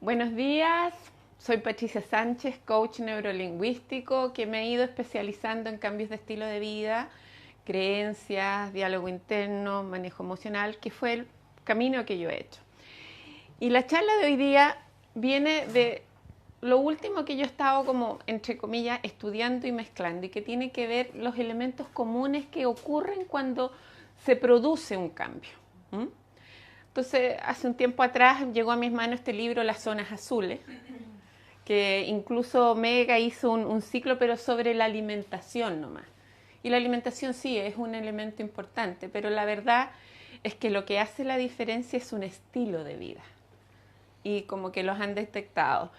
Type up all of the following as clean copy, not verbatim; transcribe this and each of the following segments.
Buenos días, soy Patricia Sánchez, coach neurolingüístico que me he ido especializando en cambios de estilo de vida, creencias, diálogo interno, manejo emocional, que fue el camino que yo he hecho. Y la charla de hoy día viene de lo último que yo he estado como, entre comillas, estudiando y mezclando y que tiene que ver los elementos comunes que ocurren cuando se produce un cambio. ¿Mm? Entonces, hace un tiempo atrás llegó a mis manos este libro, Las Zonas Azules, que incluso Mega hizo un ciclo, pero sobre la alimentación nomás. Y la alimentación sí es un elemento importante, pero la verdad es que lo que hace la diferencia es un estilo de vida. Y como que los han detectado.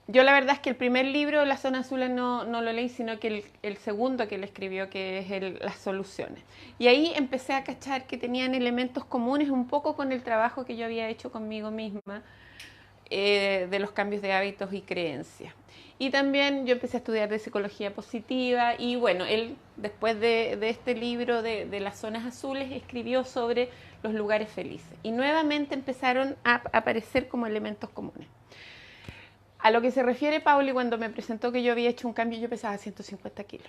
Yo la verdad es que el primer libro, Las Zonas Azules, no lo leí, sino que el segundo que él escribió, que es Las Soluciones. Y ahí empecé a cachar que tenían elementos comunes un poco con el trabajo que yo había hecho conmigo misma, de los cambios de hábitos y creencias. Y también yo empecé a estudiar de psicología positiva y bueno, él después de este libro de Las Zonas Azules escribió sobre los lugares felices. Y nuevamente empezaron a aparecer como elementos comunes. A lo que se refiere Pauli, cuando me presentó que yo había hecho un cambio, yo pesaba 150 kilos.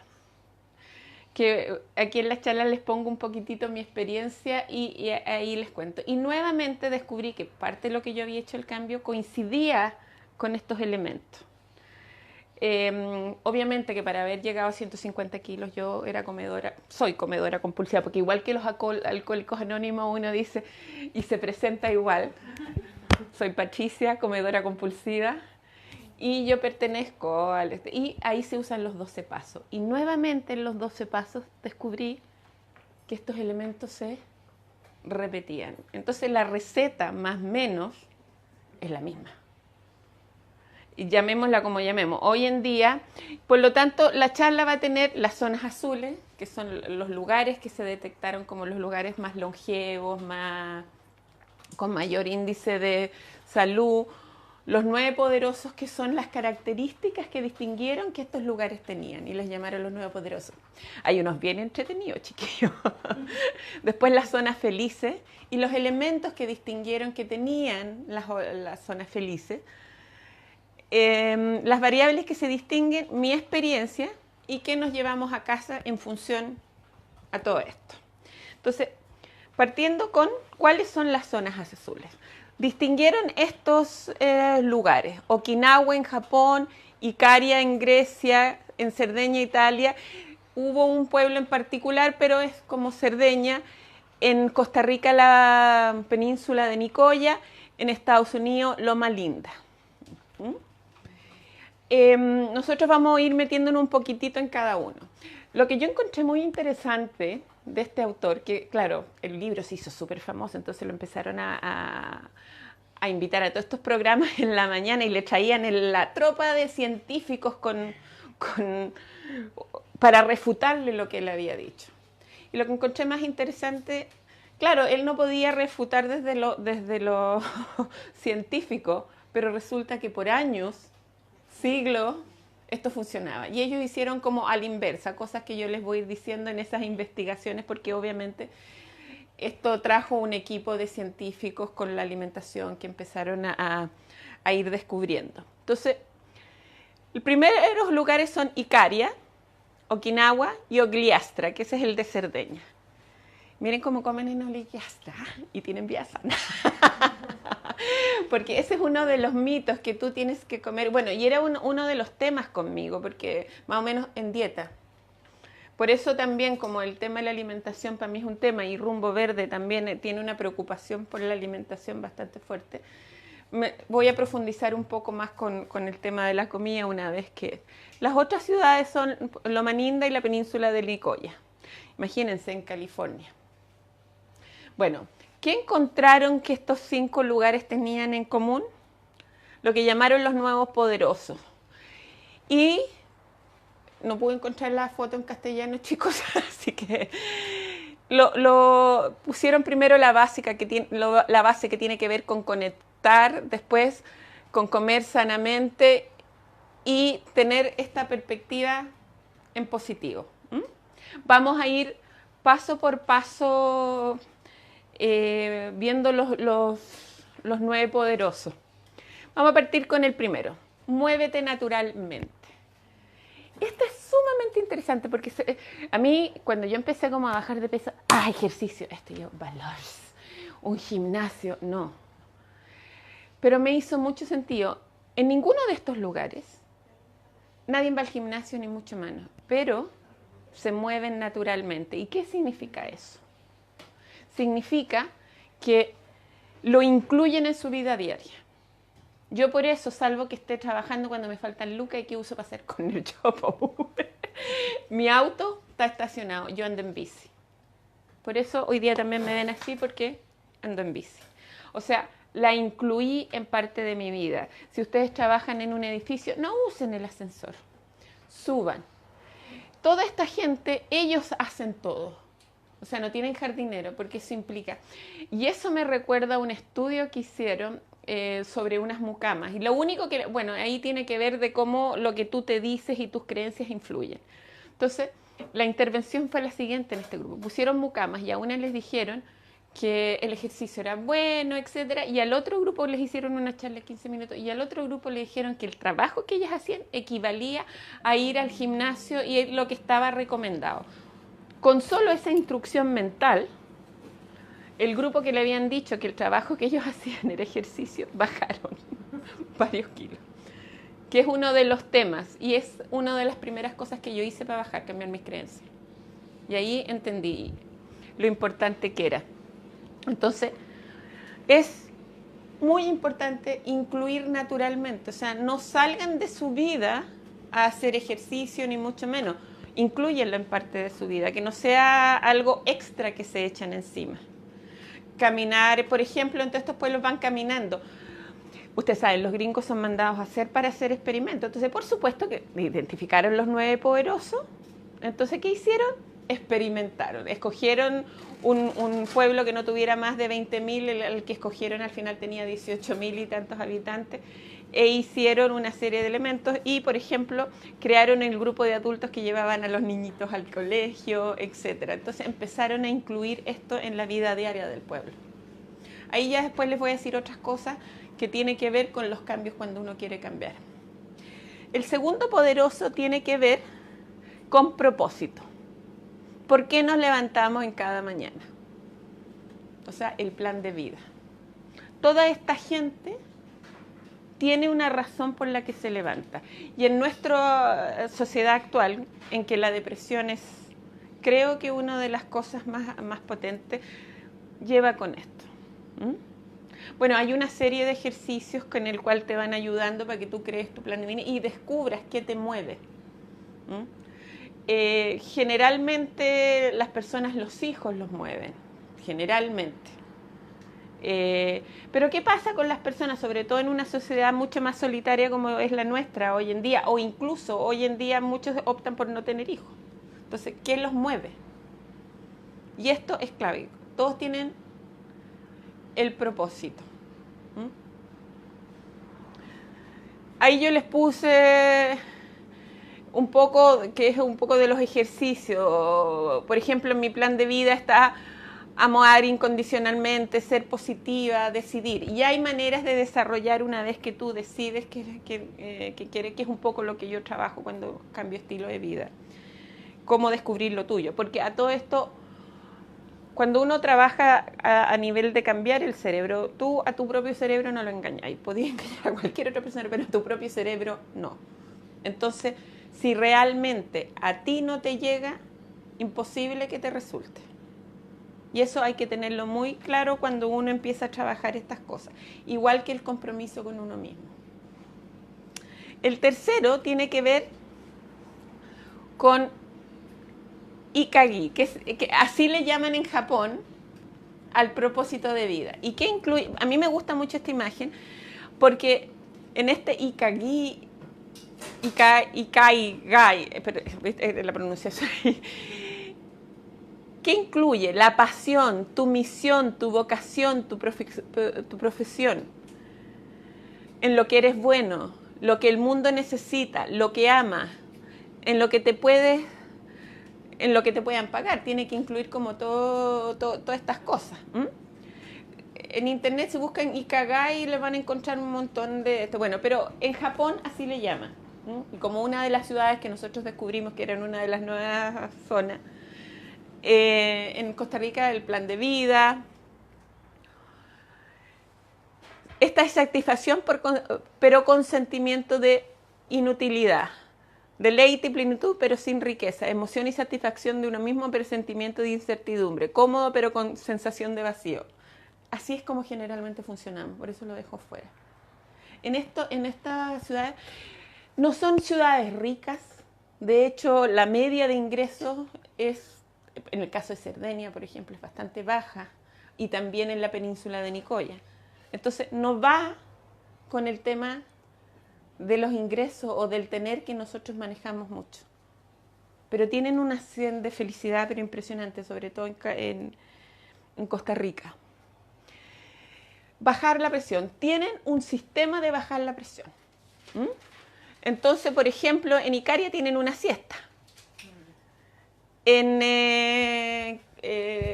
Que aquí en las charlas les pongo un poquitito mi experiencia y ahí les cuento. Y nuevamente descubrí que parte de lo que yo había hecho el cambio coincidía con estos elementos. Obviamente que para haber llegado a 150 kilos yo era comedora, soy comedora compulsiva, porque igual que los alcohólicos anónimos uno dice y se presenta igual. Soy Patricia, comedora compulsiva. Y yo pertenezco al... Y ahí se usan los 12 pasos. Y nuevamente en los 12 pasos descubrí que estos elementos se repetían. Entonces la receta más o menos es la misma. Y llamémosla como llamemos. Hoy en día, por lo tanto, la charla va a tener las zonas azules, que son los lugares que se detectaron como los lugares más longevos, con mayor índice de salud. Los 9 poderosos, que son las características que distinguieron que estos lugares tenían y les llamaron los 9 poderosos. Hay unos bien entretenidos, chiquillos. Después las zonas felices y los elementos que distinguieron que tenían las zonas felices. Las variables que se distinguen, mi experiencia y qué nos llevamos a casa en función a todo esto. Entonces, partiendo con cuáles son las zonas azules. Distinguieron estos lugares: Okinawa en Japón, Icaria en Grecia, en Cerdeña, Italia. Hubo un pueblo en particular, pero es como Cerdeña. En Costa Rica, la península de Nicoya. En Estados Unidos, Loma Linda. Nosotros vamos a ir metiéndonos un poquitito en cada uno. Lo que yo encontré muy interesante de este autor, que claro, el libro se hizo súper famoso, entonces lo empezaron a invitar a todos estos programas en la mañana y le traían la tropa de científicos para refutarle lo que él había dicho. Y lo que encontré más interesante, claro, él no podía refutar desde lo científico, pero resulta que por años, siglos, esto funcionaba. Y ellos hicieron como a la inversa, cosas que yo les voy a ir diciendo en esas investigaciones, porque obviamente esto trajo un equipo de científicos con la alimentación que empezaron a ir descubriendo. Entonces, los primeros lugares son Icaria, Okinawa y Ogliastra, que ese es el de Cerdeña. Miren cómo comen en Ogliastra y tienen vía sana. Porque ese es uno de los mitos que tú tienes que comer. Bueno, y era uno de los temas conmigo, porque más o menos en dieta. Por eso también, como el tema de la alimentación para mí es un tema, y Rumbo Verde también tiene una preocupación por la alimentación bastante fuerte, voy a profundizar un poco más con el tema de la comida una vez que... Las otras ciudades son Loma Linda y la península de Nicoya. Imagínense, en California. Bueno, ¿qué encontraron que estos 5 lugares tenían en común? Lo que llamaron los nuevos poderosos. Y no pude encontrar la foto en castellano, chicos, así que lo pusieron primero la base que tiene que ver con conectar, después con comer sanamente y tener esta perspectiva en positivo. Vamos a ir paso por paso viendo los 9 poderosos. Vamos a partir con el primero. Muévete naturalmente. Esto es sumamente interesante porque a mí, cuando yo empecé como a bajar de peso, ejercicio, valores, un gimnasio, no. Pero me hizo mucho sentido. En ninguno de estos lugares, nadie va al gimnasio ni mucho menos, pero se mueven naturalmente. ¿Y qué significa eso? Significa que lo incluyen en su vida diaria. Yo por eso, salvo que esté trabajando cuando me faltan lucas y qué uso para hacer con el Chopo. Mi auto está estacionado, yo ando en bici. Por eso hoy día también me ven así porque ando en bici. O sea, la incluí en parte de mi vida. Si ustedes trabajan en un edificio, no usen el ascensor, suban. Toda esta gente, ellos hacen todo. O sea, no tienen jardinero, porque eso implica. Y eso me recuerda a un estudio que hicieron sobre unas mucamas. Y lo único que, bueno, ahí tiene que ver de cómo lo que tú te dices y tus creencias influyen. Entonces, la intervención fue la siguiente en este grupo. Pusieron mucamas y a una les dijeron que el ejercicio era bueno, etcétera, y al otro grupo les hicieron una charla de 15 minutos y al otro grupo le dijeron que el trabajo que ellas hacían equivalía a ir al gimnasio y lo que estaba recomendado. Con solo esa instrucción mental, el grupo que le habían dicho que el trabajo que ellos hacían era ejercicio, bajaron varios kilos, que es uno de los temas y es una de las primeras cosas que yo hice para bajar, cambiar mis creencias. Y ahí entendí lo importante que era. Entonces, es muy importante incluir naturalmente, o sea, no salgan de su vida a hacer ejercicio ni mucho menos. Inclúyenlo en parte de su vida, que no sea algo extra que se echan encima. Caminar, por ejemplo, en todos estos pueblos van caminando. Ustedes saben, los gringos son mandados a hacer para hacer experimentos. Entonces, por supuesto que identificaron los 9 poderosos. Entonces, ¿qué hicieron? Experimentaron. Escogieron un pueblo que no tuviera más de 20.000, el que escogieron al final tenía 18.000 y tantos habitantes, e hicieron una serie de elementos y, por ejemplo, crearon el grupo de adultos que llevaban a los niñitos al colegio, etc. Entonces empezaron a incluir esto en la vida diaria del pueblo. Ahí ya después les voy a decir otras cosas que tienen que ver con los cambios cuando uno quiere cambiar. El segundo poderoso tiene que ver con propósito. ¿Por qué nos levantamos en cada mañana? O sea, el plan de vida. Toda esta gente tiene una razón por la que se levanta. Y en nuestra sociedad actual, en que la depresión es, creo que una de las cosas más potentes, lleva con esto. Bueno, hay una serie de ejercicios con el cual te van ayudando para que tú crees tu plan de vida y descubras qué te mueve. Generalmente las personas, los hijos los mueven, generalmente. Pero ¿qué pasa con las personas, sobre todo en una sociedad mucho más solitaria como es la nuestra hoy en día? O incluso hoy en día muchos optan por no tener hijos. Entonces, ¿qué los mueve? Y esto es clave. Todos tienen el propósito. Ahí yo les puse un poco, que es un poco de los ejercicios. Por ejemplo, en mi plan de vida está amar incondicionalmente, ser positiva, decidir. Y hay maneras de desarrollar una vez que tú decides que quieres, que es un poco lo que yo trabajo cuando cambio estilo de vida. Cómo descubrir lo tuyo. Porque a todo esto, cuando uno trabaja a nivel de cambiar el cerebro, tú a tu propio cerebro no lo engañáis. Podías engañar a cualquier otra persona, pero a tu propio cerebro no. Entonces, si realmente a ti no te llega, imposible que te resulte. Y eso hay que tenerlo muy claro cuando uno empieza a trabajar estas cosas. Igual que el compromiso con uno mismo. El tercero tiene que ver con Ikagi, que así le llaman en Japón al propósito de vida. ¿Y qué incluye? A mí me gusta mucho esta imagen porque en este Ikagi, Ikaigai, pero la pronunciación, ¿qué incluye? La pasión, tu misión, tu vocación, tu profesión, en lo que eres bueno, lo que el mundo necesita, lo que amas, en lo que te puedan pagar. Tiene que incluir como todas estas cosas. en internet se buscan Ikigai y le van a encontrar un montón de esto. Bueno, pero en Japón así le llaman. Y como una de las ciudades que nosotros descubrimos que eran una de las nuevas zonas, en Costa Rica el plan de vida, esta satisfacción pero con sentimiento de inutilidad, deleite y plenitud pero sin riqueza, emoción y satisfacción de uno mismo pero sentimiento de incertidumbre, cómodo pero con sensación de vacío. Así es como generalmente funcionamos, por eso lo dejo fuera. En estas ciudades no son ciudades ricas, de hecho la media de ingresos es, en el caso de Cerdeña por ejemplo, es bastante baja, y también en la península de Nicoya. Entonces no va con el tema de los ingresos o del tener que nosotros manejamos mucho. Pero tienen una sensación de felicidad pero impresionante, sobre todo en Costa Rica. Bajar la presión. Tienen un sistema de bajar la presión. Entonces, por ejemplo, en Icaria tienen una siesta. En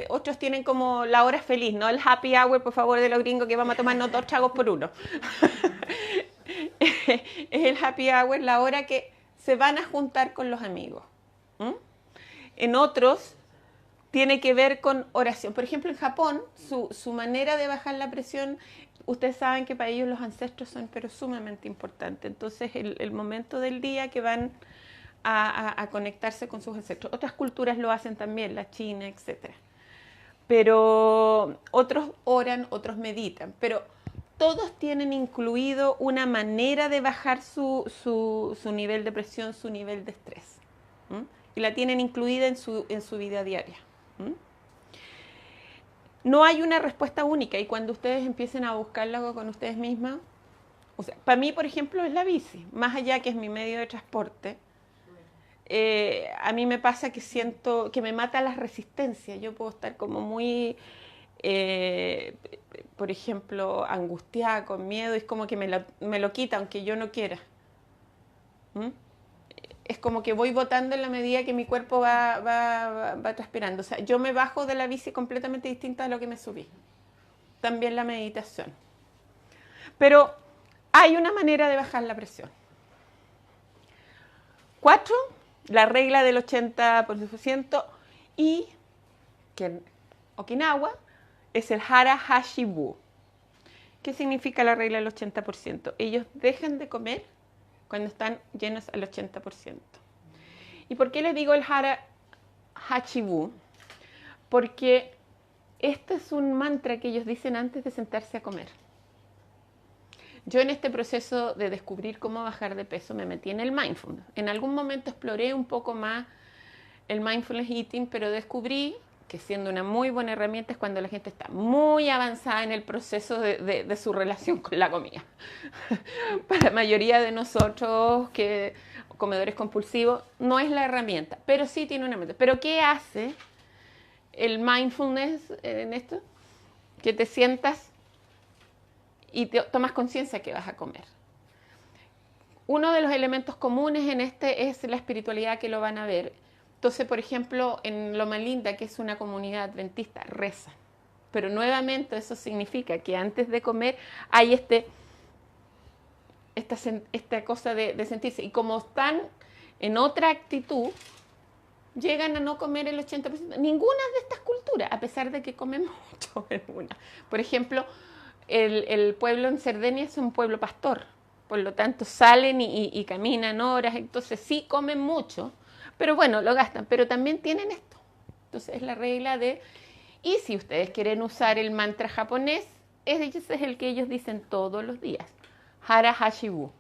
otros tienen como la hora feliz, ¿no? El happy hour, por favor, de los gringos, que vamos a tomarnos 2 tragos por uno. Es el happy hour, la hora que se van a juntar con los amigos. En otros tiene que ver con oración. Por ejemplo, en Japón, su manera de bajar la presión, ustedes saben que para ellos los ancestros son pero sumamente importantes. Entonces, el momento del día que van a conectarse con sus ancestros. Otras culturas lo hacen también, la China, etc. Pero otros oran, otros meditan. Pero todos tienen incluido una manera de bajar su nivel de presión, su nivel de estrés. Y la tienen incluida en su vida diaria. No hay una respuesta única, y cuando ustedes empiecen a buscarla con ustedes mismas, o sea, para mí, por ejemplo, es la bici, más allá que es mi medio de transporte. A mí me pasa que siento que me mata las resistencias. Yo puedo estar como muy, por ejemplo, angustiada, con miedo, y es como que me lo quita, aunque yo no quiera. Es como que voy botando en la medida que mi cuerpo va transpirando. O sea, yo me bajo de la bici completamente distinta a lo que me subí. También la meditación. Pero hay una manera de bajar la presión. 4, la regla del 80%, y que en Okinawa es el Hara Hashibu. ¿Qué significa la regla del 80%? Ellos dejan de comer cuando están llenos al 80%. ¿Y por qué les digo el Hara Hashibu? Porque este es un mantra que ellos dicen antes de sentarse a comer. Yo en este proceso de descubrir cómo bajar de peso me metí en el mindfulness. En algún momento exploré un poco más el mindfulness eating, pero descubrí que siendo una muy buena herramienta es cuando la gente está muy avanzada en el proceso de su relación con la comida. Para la mayoría de nosotros, que comedores compulsivos, no es la herramienta, pero sí tiene una herramienta. ¿Pero qué hace el mindfulness en esto? Que te sientas y tomas conciencia que vas a comer. Uno de los elementos comunes en este es la espiritualidad, que lo van a ver. Entonces, por ejemplo, en Loma Linda, que es una comunidad adventista, rezan. Pero nuevamente eso significa que antes de comer hay esta cosa de sentirse. Y como están en otra actitud, llegan a no comer el 80%. Ninguna de estas culturas, a pesar de que comen mucho en una. Por ejemplo, el pueblo en Cerdeña es un pueblo pastor. Por lo tanto, salen y caminan horas. Entonces, sí comen mucho, pero bueno, lo gastan. Pero también tienen esto. Entonces, es la regla de... Y si ustedes quieren usar el mantra japonés, ese es el que ellos dicen todos los días. Hara Hashibu.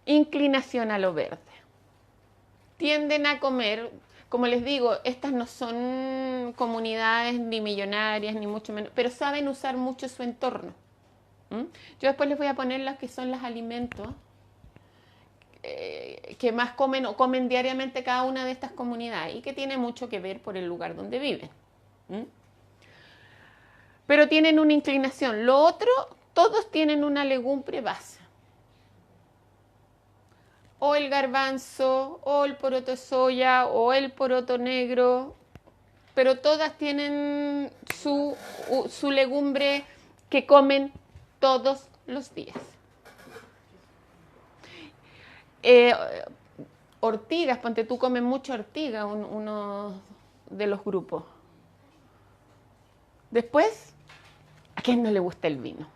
Inclinación a lo verde. Tienden a comer, como les digo, estas no son comunidades ni millonarias, ni mucho menos, pero saben usar mucho su entorno. Yo después les voy a poner los que son los alimentos que más comen o comen diariamente cada una de estas comunidades, y que tiene mucho que ver por el lugar donde viven. Pero tienen una inclinación. Lo otro, todos tienen una legumbre base. O el garbanzo, o el poroto de soya, o el poroto negro, pero todas tienen su legumbre que comen todos los días. Ortigas, ponte tú, comen mucho ortiga, uno de los grupos. Después, ¿a quién no le gusta el vino?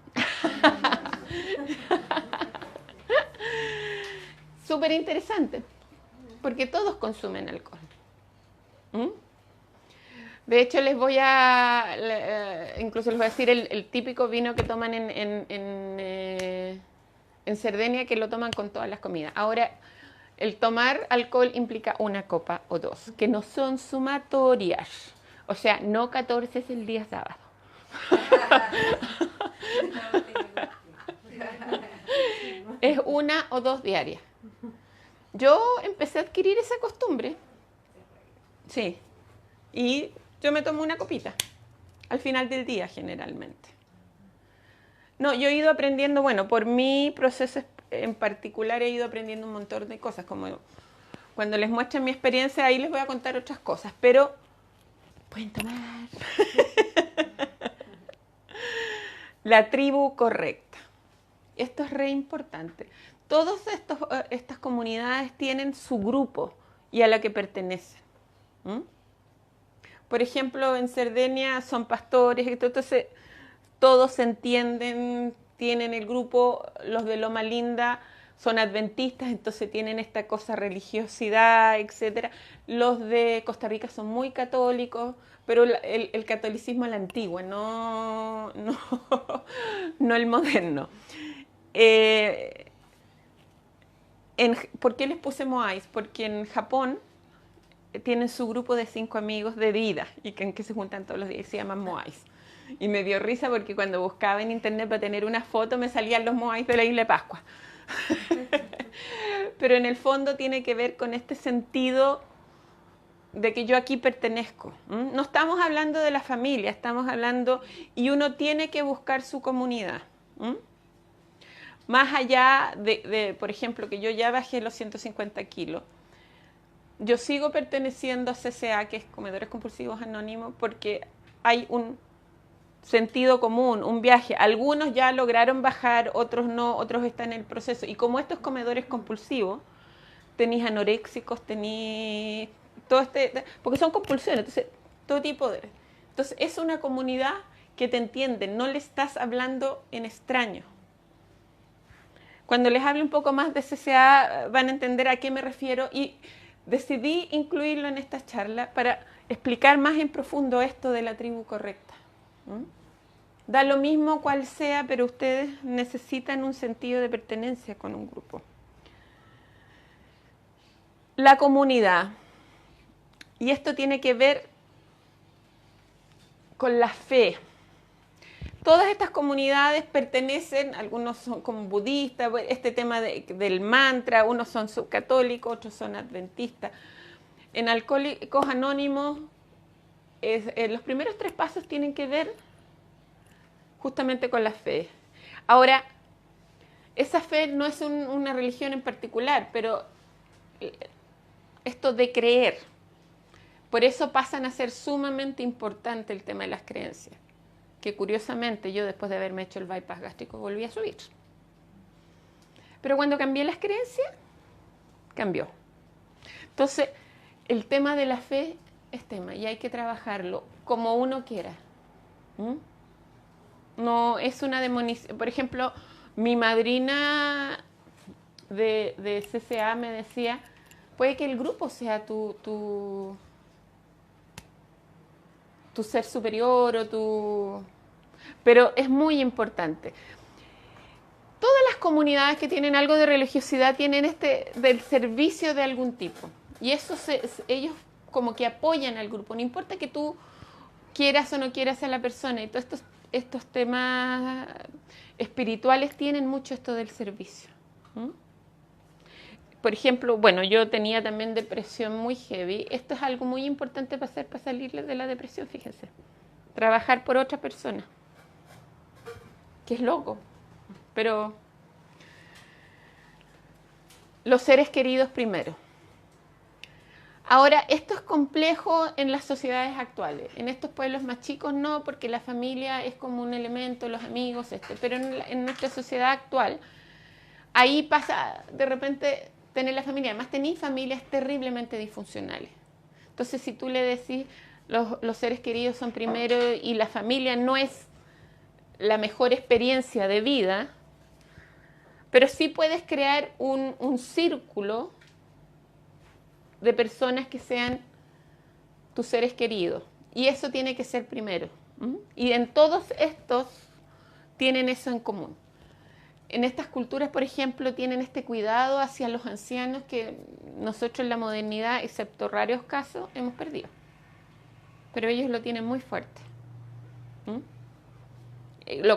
Súper interesante, porque todos consumen alcohol. De hecho, incluso les voy a decir el típico vino que toman en Cerdeña, que lo toman con todas las comidas. Ahora, el tomar alcohol implica una copa o dos, que no son sumatorias. O sea, no 14 es el día sábado. Es una o dos diarias. Yo empecé a adquirir esa costumbre. Sí. Y yo me tomo una copita al final del día generalmente. No, yo he ido aprendiendo, bueno, por mi proceso en particular he ido aprendiendo un montón de cosas, como cuando les muestre mi experiencia ahí les voy a contar otras cosas, pero pueden tomar. La tribu correcta. Esto es re importante. Todas estas comunidades tienen su grupo y a la que pertenecen. Por ejemplo, en Cerdeña son pastores, entonces todos se entienden, tienen el grupo, los de Loma Linda son adventistas, entonces tienen esta cosa religiosidad, etc. Los de Costa Rica son muy católicos, pero el catolicismo es la antigua, no el moderno. ¿Por qué les puse Moais? Porque en Japón tienen su grupo de 5 amigos de vida y que se juntan todos los días y se llaman Moais. Y me dio risa porque cuando buscaba en internet para tener una foto me salían los Moais de la isla de Pascua. Pero en el fondo tiene que ver con este sentido de que yo aquí pertenezco. No estamos hablando de la familia, estamos hablando y uno tiene que buscar su comunidad. Más allá de, por ejemplo, que yo ya bajé los 150 kilos, yo sigo perteneciendo a CCA, que es Comedores Compulsivos Anónimos, porque hay un sentido común, un viaje. Algunos ya lograron bajar, otros no, otros están en el proceso. Y como estos comedores compulsivos, tenéis anoréxicos, tenéis todo porque son compulsiones, entonces todo tipo de... Entonces es una comunidad que te entiende, no le estás hablando en extraño. Cuando les hable un poco más de CCA van a entender a qué me refiero y decidí incluirlo en esta charla para explicar más en profundo esto de la tribu correcta. Da lo mismo cual sea, pero ustedes necesitan un sentido de pertenencia con un grupo. La comunidad. Y esto tiene que ver con la fe. Todas estas comunidades pertenecen, algunos son como budistas, este tema del mantra, unos son subcatólicos, otros son adventistas. En Alcohólicos Anónimos, los primeros 3 pasos tienen que ver justamente con la fe. Ahora, esa fe no es una religión en particular, pero esto de creer, por eso pasan a ser sumamente importante el tema de las creencias, que curiosamente yo después de haberme hecho el bypass gástrico volví a subir. Pero cuando cambié las creencias, cambió. Entonces, el tema de la fe es tema y hay que trabajarlo como uno quiera. No es una demonización. Por ejemplo, mi madrina de CCA me decía, puede que el grupo sea tu ser superior o pero es muy importante. Todas las comunidades que tienen algo de religiosidad tienen del servicio de algún tipo. Y eso ellos como que apoyan al grupo. No importa que tú quieras o no quieras a la persona. Y todos estos temas espirituales tienen mucho esto del servicio. Por ejemplo, bueno, yo tenía también depresión muy heavy. Esto es algo muy importante para salir de la depresión, fíjense. Trabajar por otra persona. Que es loco. Pero los seres queridos primero. Ahora, esto es complejo en las sociedades actuales. En estos pueblos más chicos no, porque la familia es como un elemento, los amigos, pero en nuestra sociedad actual, ahí pasa de repente tener la familia. Además, tenéis familias terriblemente disfuncionales. Entonces, si tú le decís los seres queridos son primero y la familia no es la mejor experiencia de vida, pero sí puedes crear un círculo de personas que sean tus seres queridos. Y eso tiene que ser primero. Y en todos estos tienen eso en común. En estas culturas, por ejemplo, tienen este cuidado hacia los ancianos que nosotros en la modernidad, excepto raros casos, hemos perdido. Pero ellos lo tienen muy fuerte.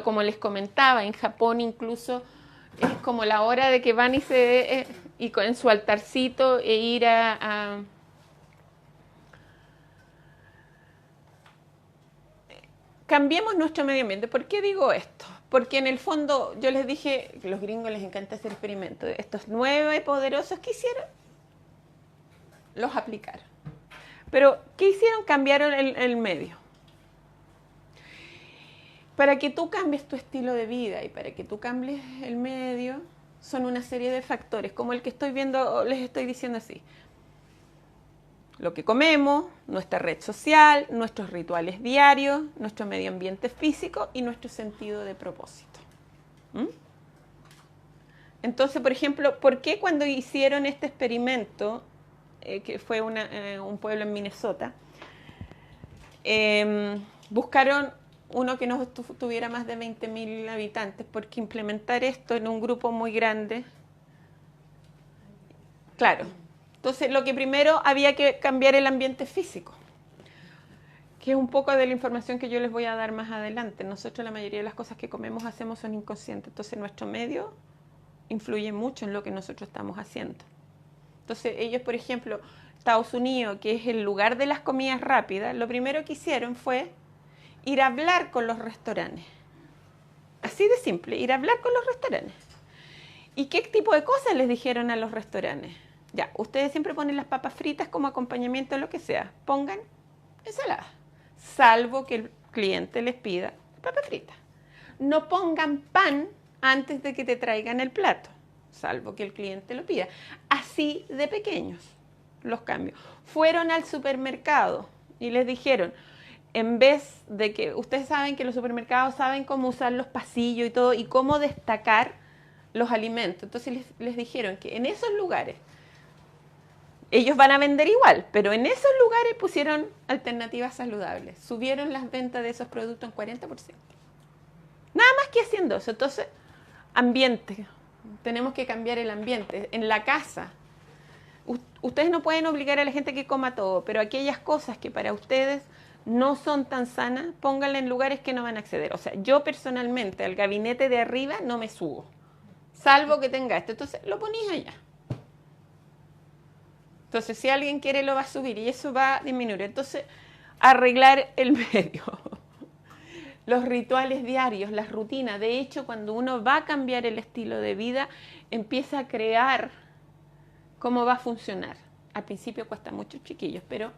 Como les comentaba, en Japón incluso es como la hora de que van y en su altarcito e ir Cambiemos nuestro medio ambiente. ¿Por qué digo esto? Porque en el fondo yo les dije que a los gringos les encanta hacer experimentos. Estos 9 poderosos que hicieron, los aplicaron. Pero, ¿qué hicieron? Cambiaron el medio. Para que tú cambies tu estilo de vida y para que tú cambies el medio, son una serie de factores, como el que estoy viendo, les estoy diciendo así. Lo que comemos, nuestra red social, nuestros rituales diarios, nuestro medio ambiente físico y nuestro sentido de propósito. Entonces, por ejemplo, ¿por qué cuando hicieron este experimento, que fue un pueblo en Minnesota, buscaron uno que no tuviera más de 20.000 habitantes? Porque implementar esto en un grupo muy grande, claro. Entonces, lo que primero había que cambiar el ambiente físico, que es un poco de la información que yo les voy a dar más adelante. Nosotros la mayoría de las cosas que comemos, hacemos son inconscientes. Entonces, nuestro medio influye mucho en lo que nosotros estamos haciendo. Entonces, ellos, por ejemplo, Estados Unidos, que es el lugar de las comidas rápidas, lo primero que hicieron fue ir a hablar con los restaurantes. Así de simple, ir a hablar con los restaurantes. ¿Y qué tipo de cosas les dijeron a los restaurantes? Ya, ustedes siempre ponen las papas fritas como acompañamiento a lo que sea. Pongan ensalada, salvo que el cliente les pida papas fritas. No pongan pan antes de que te traigan el plato, salvo que el cliente lo pida. Así de pequeños los cambios. Fueron al supermercado y les dijeron, en vez de que, ustedes saben que los supermercados saben cómo usar los pasillos y todo, y cómo destacar los alimentos. Entonces les dijeron que en esos lugares, ellos van a vender igual, pero en esos lugares pusieron alternativas saludables. Subieron las ventas de esos productos en 40%. Nada más que haciendo eso. Entonces, ambiente. Tenemos que cambiar el ambiente. En la casa, ustedes no pueden obligar a la gente que coma todo, pero aquellas cosas que para ustedes no son tan sanas, pónganla en lugares que no van a acceder. O sea, yo personalmente al gabinete de arriba no me subo, salvo que tenga esto. Entonces, lo ponís allá. Entonces, si alguien quiere, lo va a subir y eso va a disminuir. Entonces, arreglar el medio. Los rituales diarios, las rutinas. De hecho, cuando uno va a cambiar el estilo de vida, empieza a crear cómo va a funcionar. Al principio cuesta mucho, chiquillos, pero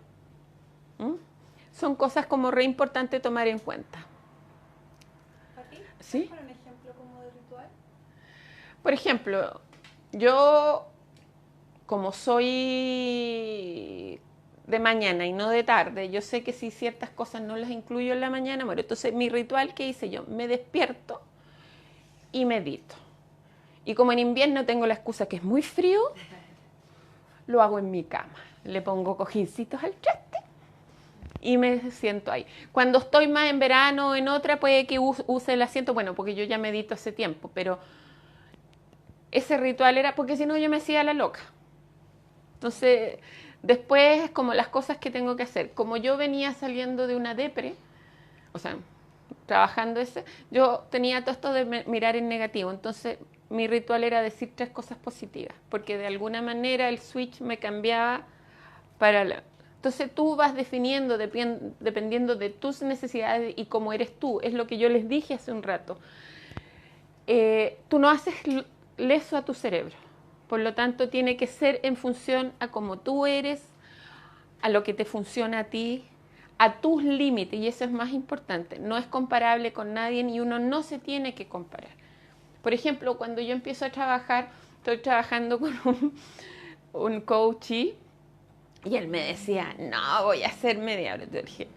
son cosas como re importante tomar en cuenta. ¿Pati? ¿Sí? ¿Para un ejemplo como de ritual? Por ejemplo, yo, como soy de mañana y no de tarde, yo sé que si ciertas cosas no las incluyo en la mañana, muero. Entonces, mi ritual, ¿qué hice yo? Me despierto y medito. Y como en invierno tengo la excusa que es muy frío, lo hago en mi cama. Le pongo cojincitos al traste y me siento ahí. Cuando estoy más en verano o en otra, puede que use el asiento, bueno, porque yo ya medito hace tiempo, pero ese ritual era porque si no yo me hacía la loca. Entonces, después, como las cosas que tengo que hacer, como yo venía saliendo de una depre, o sea, trabajando yo tenía todo esto de mirar en negativo, entonces mi ritual era decir 3 cosas positivas, porque de alguna manera el switch me cambiaba para Entonces tú vas definiendo, dependiendo de tus necesidades y cómo eres tú, es lo que yo les dije hace un rato. Tú no haces leso a tu cerebro, por lo tanto tiene que ser en función a cómo tú eres, a lo que te funciona a ti, a tus límites, y eso es más importante. No es comparable con nadie y uno no se tiene que comparar. Por ejemplo, cuando yo empiezo a trabajar, estoy trabajando con un coachee y él me decía, no, voy a hacer media hora. Yo dije,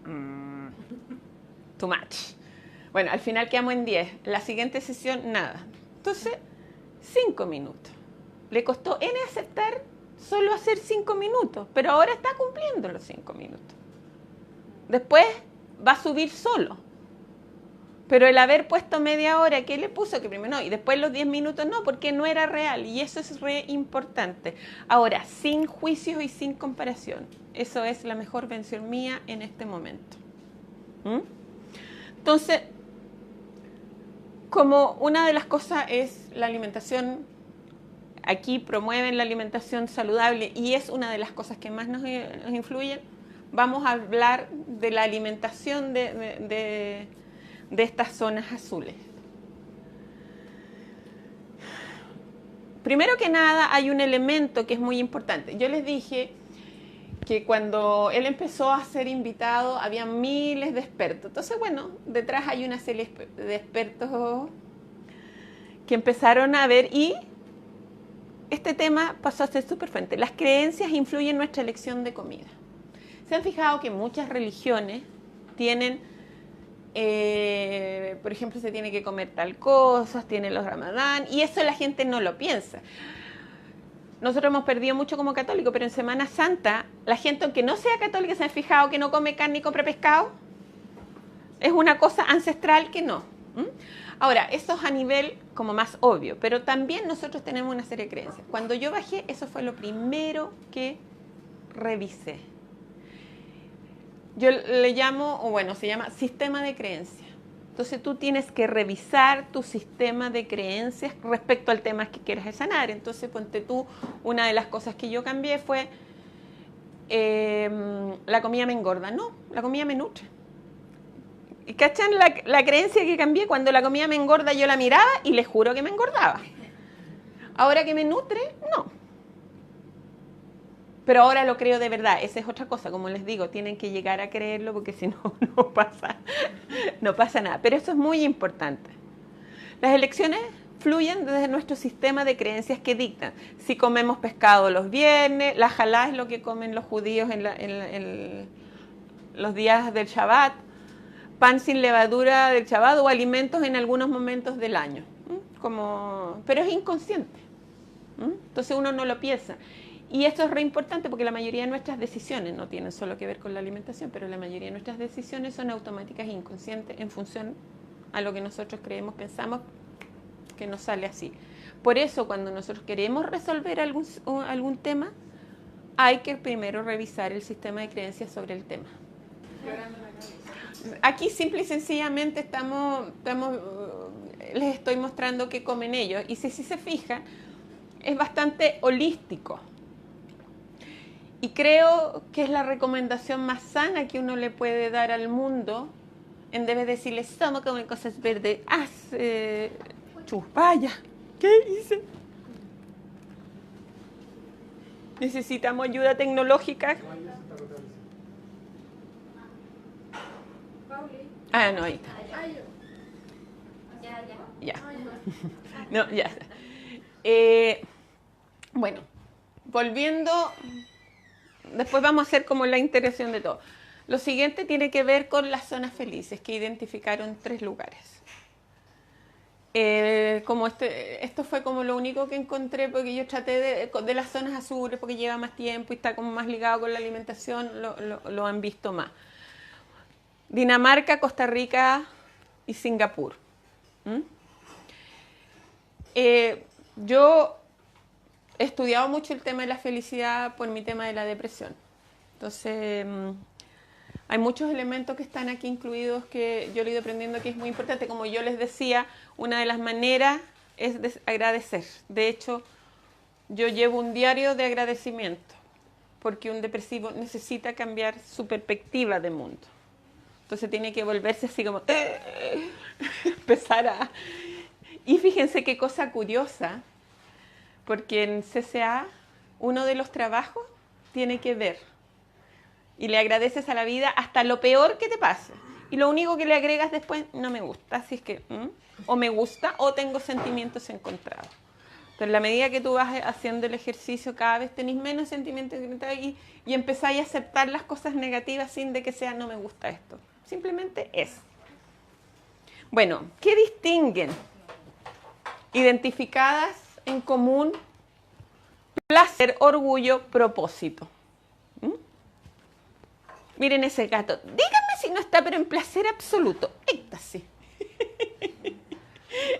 too much. Bueno, al final quedamos en 10. La siguiente sesión, nada. Entonces, 5 minutos. Le costó N aceptar solo hacer 5 minutos, pero ahora está cumpliendo los 5 minutos. Después va a subir solo. Pero el haber puesto media hora, ¿qué le puso? Que primero no, y después los 10 minutos no, porque no era real, y eso es re importante. Ahora, sin juicios y sin comparación. Eso es la mejor versión mía en este momento. Entonces, como una de las cosas es la alimentación, aquí promueven la alimentación saludable y es una de las cosas que más nos influyen, vamos a hablar de la alimentación de estas zonas azules. Primero que nada, hay un elemento que es muy importante. Yo les dije que cuando él empezó a ser invitado, había miles de expertos. Entonces, bueno, detrás hay una serie de expertos que empezaron a ver y este tema pasó a ser súper fuerte. Las creencias influyen en nuestra elección de comida. ¿Se han fijado que muchas religiones tienen, por ejemplo, se tiene que comer tal cosa, tienen los ramadán, y eso la gente no lo piensa? Nosotros hemos perdido mucho como católicos, pero en Semana Santa, la gente, aunque no sea católica, ¿se han fijado que no come carne y compra pescado? Es una cosa ancestral que no. Ahora, eso es a nivel como más obvio, pero también nosotros tenemos una serie de creencias. Cuando yo bajé, eso fue lo primero que revisé. Yo le llamo, o bueno, se llama sistema de creencias. Entonces tú tienes que revisar tu sistema de creencias respecto al tema que quieres sanar. Entonces ponte tú, una de las cosas que yo cambié fue la comida me engorda. No, la comida me nutre. ¿Y cachan la creencia que cambié? Cuando la comida me engorda yo la miraba y les juro que me engordaba. Ahora que me nutre, no. Pero ahora lo creo de verdad, esa es otra cosa, como les digo, tienen que llegar a creerlo porque si no, no pasa nada. Pero eso es muy importante. Las elecciones fluyen desde nuestro sistema de creencias que dictan. Si comemos pescado los viernes, la jalá es lo que comen los judíos en los días del Shabbat, pan sin levadura del Shabbat o alimentos en algunos momentos del año. Pero es inconsciente. Entonces uno no lo piensa. Y esto es re importante porque la mayoría de nuestras decisiones no tienen solo que ver con la alimentación, pero la mayoría de nuestras decisiones son automáticas e inconscientes en función a lo que nosotros creemos, pensamos que nos sale así. Por eso cuando nosotros queremos resolver algún tema, hay que primero revisar el sistema de creencias sobre el tema. Aquí simple y sencillamente les estoy mostrando qué comen ellos y si se fijan, es bastante holístico. Y creo que es la recomendación más sana que uno le puede dar al mundo, en vez de decirle, solo comer cosas verdes, vaya, ¿qué hice? Necesitamos ayuda tecnológica. No, ahí está. Ya. No, ya. Bueno, volviendo... Después vamos a hacer como la integración de todo. Lo siguiente tiene que ver con las zonas felices, que identificaron 3 lugares. Como esto fue como lo único que encontré, porque yo traté de las zonas azules, porque lleva más tiempo y está como más ligado con la alimentación, lo han visto más. Dinamarca, Costa Rica y Singapur. Yo he estudiado mucho el tema de la felicidad por mi tema de la depresión. Entonces, hay muchos elementos que están aquí incluidos que yo lo he ido aprendiendo que es muy importante. Como yo les decía, una de las maneras es agradecer. De hecho, yo llevo un diario de agradecimiento porque un depresivo necesita cambiar su perspectiva de mundo. Entonces tiene que volverse así como... empezar a... Y fíjense qué cosa curiosa, porque en CCA uno de los trabajos tiene que ver y le agradeces a la vida hasta lo peor que te pase. Y lo único que le agregas después, no me gusta, así es que, o me gusta o tengo sentimientos encontrados. Entonces, en la medida que tú vas haciendo el ejercicio, cada vez tenés menos sentimientos encontrados y empezáis a aceptar las cosas negativas sin de que sea no me gusta esto. Simplemente es. Bueno, ¿qué distinguen? Identificadas en común, placer, orgullo, propósito. Miren ese gato. Díganme si no está, pero en placer absoluto. Éxtasis.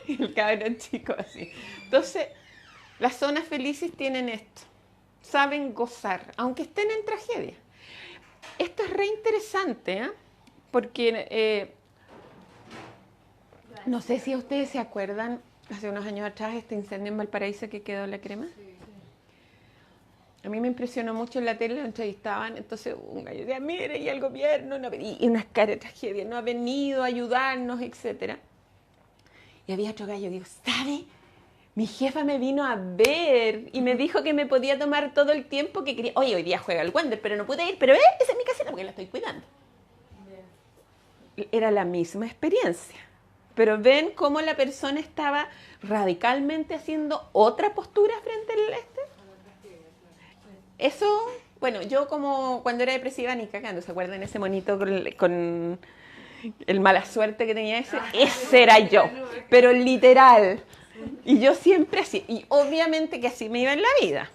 El cabrón chico así. Entonces, las zonas felices tienen esto. Saben gozar, aunque estén en tragedia. Esto es re interesante, ¿eh? Porque no sé si ustedes se acuerdan, hace unos años atrás, este incendio en Valparaíso que quedó la crema. A mí me impresionó mucho en la tele, lo entrevistaban, entonces un gallo decía, mire, y el gobierno, no, y unas caras de tragedia, no ha venido a ayudarnos, etc. Y había otro gallo, digo, ¿sabe? Mi jefa me vino a ver y me dijo que me podía tomar todo el tiempo que quería. Oye, hoy día juega el Wander, pero no pude ir, pero esa es mi casita porque la estoy cuidando. Era la misma experiencia, pero ven cómo la persona estaba radicalmente haciendo otra postura frente al este. Eso, bueno, yo como cuando era depresiva ni cagando, ¿se acuerdan ese monito con el mala suerte que tenía ese? Ese era yo, pero literal. Y yo siempre así, y obviamente que así me iba en la vida.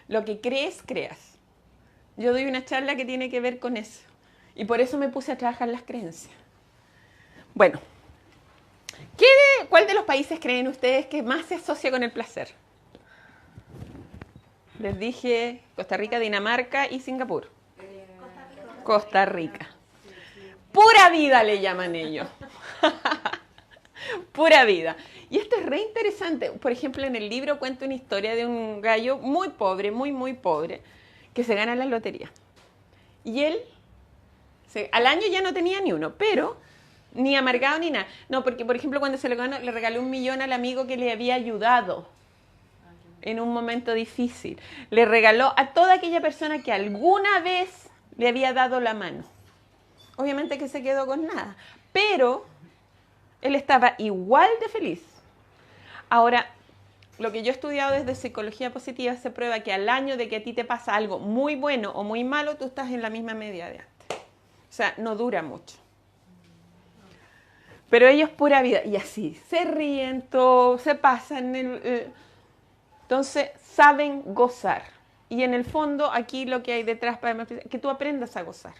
Lo que crees, creas. Yo doy una charla que tiene que ver con eso. Y por eso me puse a trabajar las creencias. Bueno, ¿cuál de los países creen ustedes que más se asocia con el placer? Les dije Costa Rica, Dinamarca y Singapur. Costa Rica. Pura vida le llaman ellos. Pura vida. Y esto es re interesante. Por ejemplo, en el libro cuento una historia de un gallo muy pobre, muy pobre, que se gana la lotería. Y él, al año ya no tenía ni uno, pero ni amargado ni nada. No, porque por ejemplo cuando se lo ganó, le regaló 1 millón al amigo que le había ayudado en un momento difícil. Le regaló a toda aquella persona que alguna vez le había dado la mano. Obviamente que se quedó con nada, pero él estaba igual de feliz. Ahora, lo que yo he estudiado desde psicología positiva se prueba que al año de que a ti te pasa algo muy bueno o muy malo, tú estás en la misma media de antes. O sea, no dura mucho. Pero ellos pura vida. Y así, se ríen todo, se pasan. Entonces, saben gozar. Y en el fondo, aquí lo que hay detrás para que tú aprendas a gozar.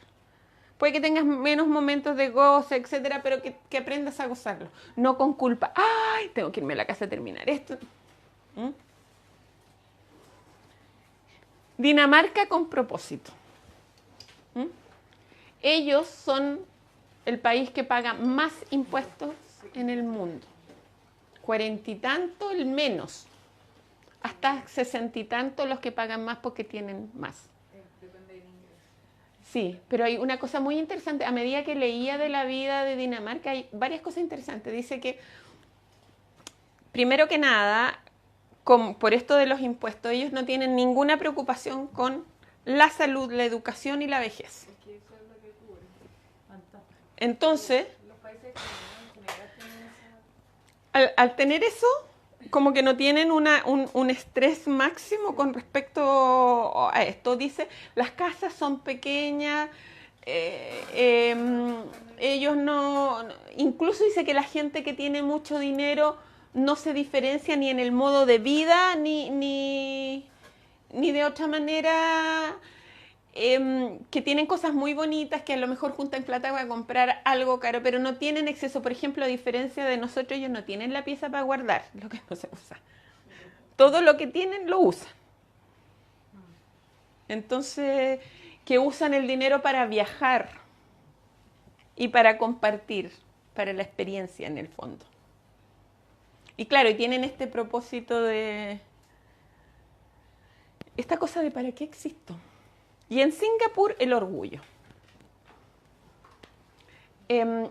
Puede que tengas menos momentos de goce, etcétera, pero que aprendas a gozarlo. No con culpa. ¡Ay, tengo que irme a la casa a terminar esto! Dinamarca con propósito. Ellos son el país que paga más impuestos en el mundo. 40 y tanto el menos. Hasta 60 y tanto los que pagan más porque tienen más. Depende del ingreso. Sí, pero hay una cosa muy interesante. A medida que leía de la vida de Dinamarca, hay varias cosas interesantes. Dice que, primero que nada, por esto de los impuestos, ellos no tienen ninguna preocupación con la salud, la educación y la vejez. Es que eso es lo que cubre. Fantástico. Entonces, Los países que en general tienen esa... al tener eso, como que no tienen un estrés máximo con respecto a esto. Dice, las casas son pequeñas, ellos no... Incluso dice que la gente que tiene mucho dinero no se diferencia ni en el modo de vida, ni de otra manera... que tienen cosas muy bonitas, que a lo mejor juntan plata para comprar algo caro, pero no tienen exceso. Por ejemplo, a diferencia de nosotros, ellos no tienen la pieza para guardar, lo que no se usa. Todo lo que tienen lo usan. Entonces, que usan el dinero para viajar y para compartir, para la experiencia en el fondo. Y claro, y tienen este propósito de... esta cosa de ¿para qué existo? Y en Singapur, el orgullo.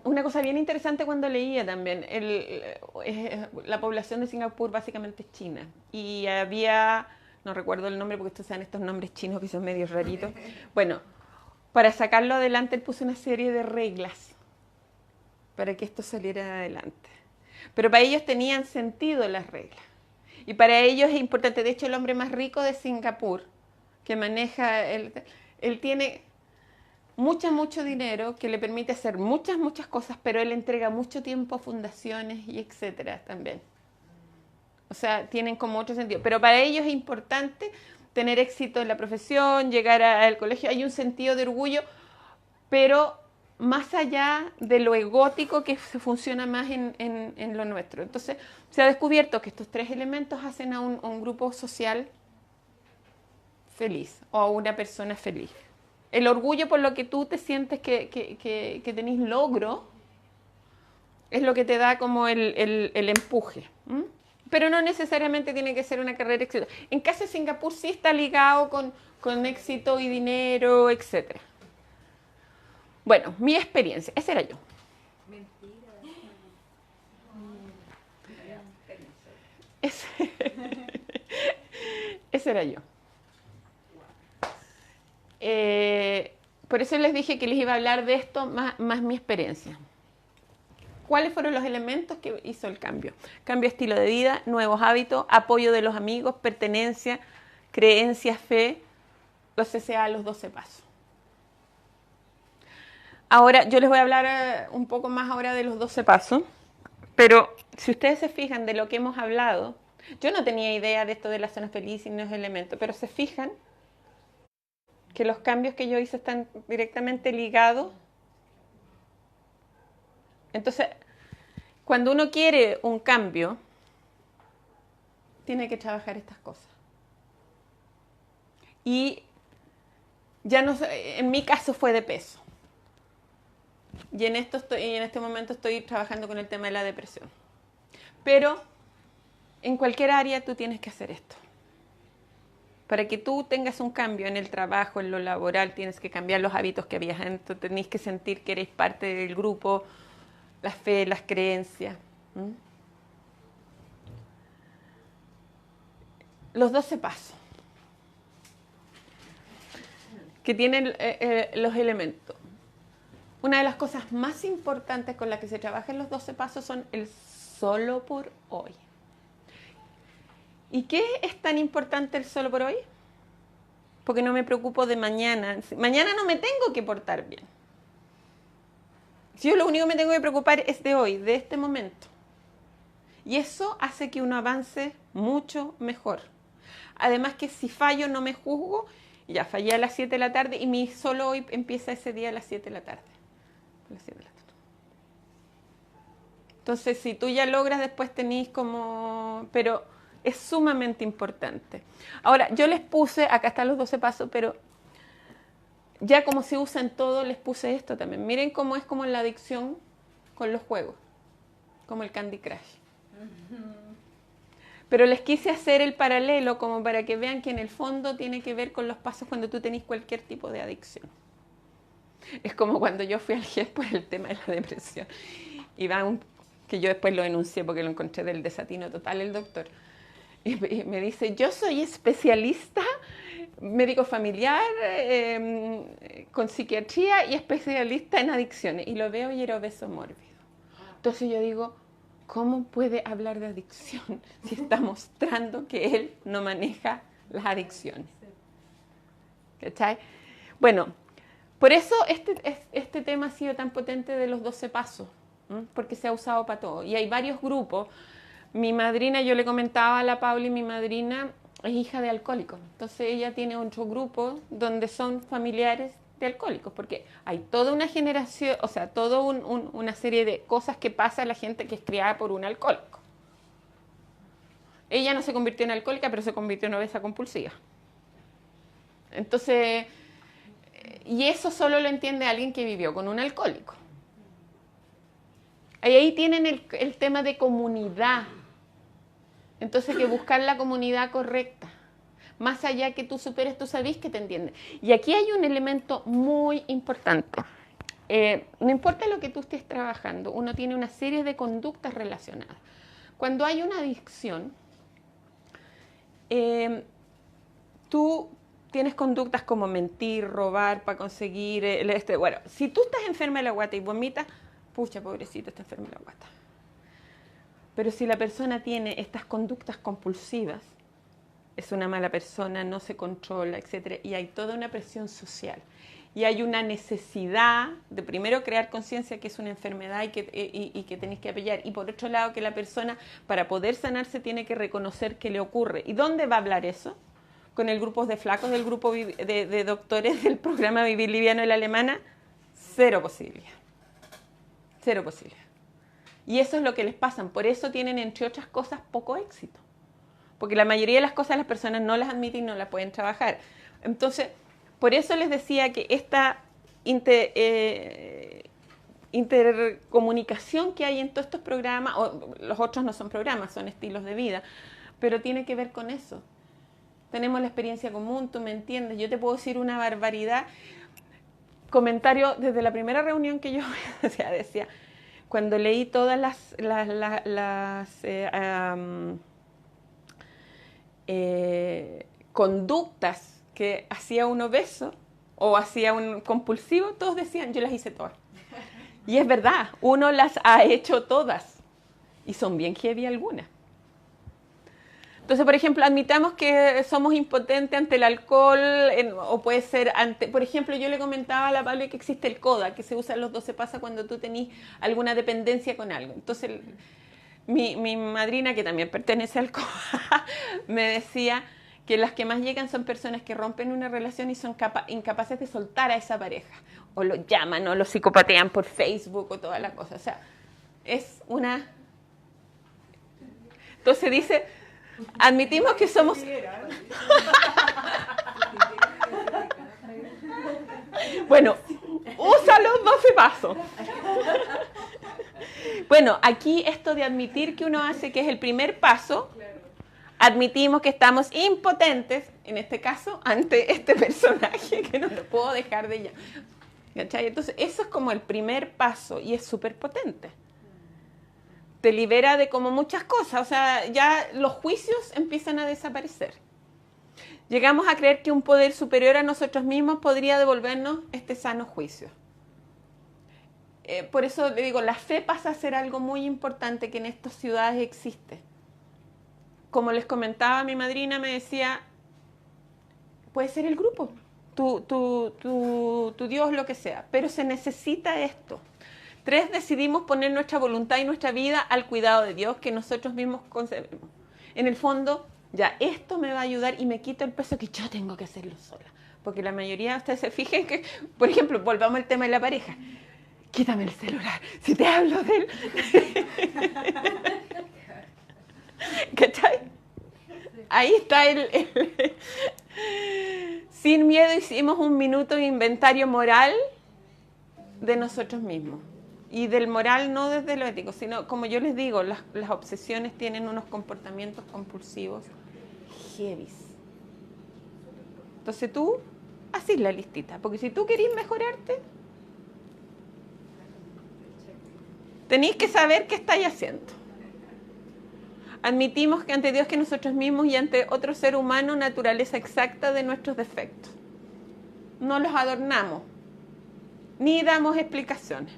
Una cosa bien interesante cuando leía también, la población de Singapur básicamente es china. Y había, no recuerdo el nombre porque estos sean estos nombres chinos que son medio raritos. Bueno, para sacarlo adelante, él puso una serie de reglas para que esto saliera adelante. Pero para ellos tenían sentido las reglas. Y para ellos es importante. De hecho, el hombre más rico de Singapur, que maneja, él tiene mucho dinero que le permite hacer muchas cosas, pero él entrega mucho tiempo a fundaciones y etcétera también. O sea, tienen como otro sentido. Pero para ellos es importante tener éxito en la profesión, llegar al colegio. Hay un sentido de orgullo, pero más allá de lo egótico que se funciona más en lo nuestro. Entonces, se ha descubierto que estos tres elementos hacen a un grupo social feliz o a una persona feliz. El orgullo por lo que tú te sientes que tenés logro es lo que te da como el empuje. ¿M? Pero no necesariamente tiene que ser una carrera exitosa. En caso de Singapur sí está ligado con éxito y dinero, etc. Bueno, mi experiencia, esa era yo. Mentira. Ese era yo. Por eso les dije que les iba a hablar de esto, más mi experiencia. ¿Cuáles fueron los elementos que hizo el cambio? Cambio de estilo de vida, nuevos hábitos, apoyo de los amigos, pertenencia, creencia, fe, los CCA, los 12 pasos. Ahora, yo les voy a hablar un poco más ahora de los 12 pasos, pero si ustedes se fijan de lo que hemos hablado, yo no tenía idea de esto de la zona feliz y los elementos, pero se fijan que los cambios que yo hice están directamente ligados. Entonces, cuando uno quiere un cambio, tiene que trabajar estas cosas. Y ya no, en mi caso fue de peso. Y en este momento estoy trabajando con el tema de la depresión. Pero en cualquier área tú tienes que hacer esto. Para que tú tengas un cambio en el trabajo, en lo laboral, tienes que cambiar los hábitos que habías antes, tenés que sentir que eres parte del grupo, la fe, las creencias. Los 12 pasos que tienen los elementos. Una de las cosas más importantes con las que se trabaja en los 12 pasos son el solo por hoy. ¿Y qué es tan importante el solo por hoy? Porque no me preocupo de mañana. Mañana no me tengo que portar bien. Yo lo único que me tengo que preocupar es de hoy, de este momento. Y eso hace que uno avance mucho mejor. Además que si fallo no me juzgo, ya fallé a las 7 de la tarde y mi solo hoy empieza ese día a las 7 de la tarde. Entonces, si tú ya logras, después tenés como... Pero es sumamente importante. Ahora, yo les puse, acá están los 12 pasos, pero ya como se usa en todo, les puse esto también. Miren cómo es como la adicción con los juegos, como el Candy Crush. Pero les quise hacer el paralelo como para que vean que en el fondo tiene que ver con los pasos cuando tú tenés cualquier tipo de adicción. Es como cuando yo fui al GES por el tema de la depresión. Que yo después lo denuncié porque lo encontré del desatino total el doctor. Y me dice, yo soy especialista, médico familiar, con psiquiatría y especialista en adicciones. Y lo veo y era obeso mórbido. Entonces yo digo, ¿cómo puede hablar de adicción si está mostrando que él no maneja las adicciones? ¿Cachai? Bueno, por eso este tema ha sido tan potente de los 12 pasos, ¿m? Porque se ha usado para todo. Y hay varios grupos. Mi madrina, yo le comentaba a la Pauli, mi madrina es hija de alcohólicos. Entonces ella tiene otro grupo donde son familiares de alcohólicos, porque hay toda una generación, o sea, toda una serie de cosas que pasa a la gente que es criada por un alcohólico. Ella no se convirtió en alcohólica, pero se convirtió en obesa compulsiva. Entonces, y eso solo lo entiende alguien que vivió con un alcohólico. Y ahí tienen el tema de comunidad. Entonces, hay que buscar la comunidad correcta. Más allá que tú superes, tú sabes que te entienden. Y aquí hay un elemento muy importante. No importa lo que tú estés trabajando, uno tiene una serie de conductas relacionadas. Cuando hay una adicción, tú tienes conductas como mentir, robar para conseguir bueno, si tú estás enferma de la guata y vomitas, pucha, pobrecito, está enferma de la guata. Pero si la persona tiene estas conductas compulsivas, es una mala persona, no se controla, etcétera, y hay toda una presión social. Y hay una necesidad de primero crear conciencia que es una enfermedad y que tenéis que apoyar. Y por otro lado, que la persona, para poder sanarse, tiene que reconocer que le ocurre. ¿Y dónde va a hablar eso? Con el grupo de flacos del grupo de doctores del programa Vivir Liviano de la Alemana. Cero posibilidad. Cero posibilidad. Y eso es lo que les pasa. Por eso tienen, entre otras cosas, poco éxito. Porque la mayoría de las cosas las personas no las admiten y no las pueden trabajar. Entonces, por eso les decía que esta intercomunicación que hay en todos estos programas, o los otros no son programas, son estilos de vida, pero tiene que ver con eso. Tenemos la experiencia común, tú me entiendes, yo te puedo decir una barbaridad. Comentario desde la primera reunión que yo decía, cuando leí todas las conductas que hacía un obeso o hacía un compulsivo, todos decían, yo las hice todas. Y es verdad, uno las ha hecho todas y son bien heavy algunas. Entonces, por ejemplo, admitamos que somos impotentes ante el alcohol o puede ser ante... Por ejemplo, yo le comentaba a la Pablo que existe el CODA, que se usa en los 12 pasos cuando tú tenés alguna dependencia con algo. Entonces, mi madrina, que también pertenece al CODA, me decía que las que más llegan son personas que rompen una relación y son incapaces de soltar a esa pareja. O lo llaman, o lo psicopatean por Facebook, o toda la cosa. O sea, es una... Entonces dice... Admitimos que somos... Bueno, usa los 12 pasos. Bueno, aquí esto de admitir que uno hace, que es el primer paso, admitimos que estamos impotentes, en este caso, ante este personaje que no lo puedo dejar de ella. ¿Cachai? Entonces, eso es como el primer paso y es súper potente. Te libera de como muchas cosas, o sea, ya los juicios empiezan a desaparecer. Llegamos a creer que un poder superior a nosotros mismos podría devolvernos este sano juicio. Por eso le digo, la fe pasa a ser algo muy importante que en estas ciudades existe. Como les comentaba, mi madrina me decía, puede ser el grupo, tu Dios, lo que sea, pero se necesita esto. 3, decidimos poner nuestra voluntad y nuestra vida al cuidado de Dios que nosotros mismos concebimos. En el fondo, ya esto me va a ayudar y me quito el peso que yo tengo que hacerlo sola. Porque la mayoría de ustedes se fijen que, por ejemplo, volvamos al tema de la pareja. Quítame el celular, si te hablo de él. ¿Cachai? Ahí está Sin miedo hicimos un minuto de inventario moral de nosotros mismos. Y del moral no desde lo ético, sino, como yo les digo, las obsesiones tienen unos comportamientos compulsivos heavies. Entonces tú, así la listita, porque si tú querés mejorarte, tenéis que saber qué estáis haciendo. Admitimos que ante Dios, que nosotros mismos y ante otro ser humano, naturaleza exacta de nuestros defectos. No los adornamos, ni damos explicaciones,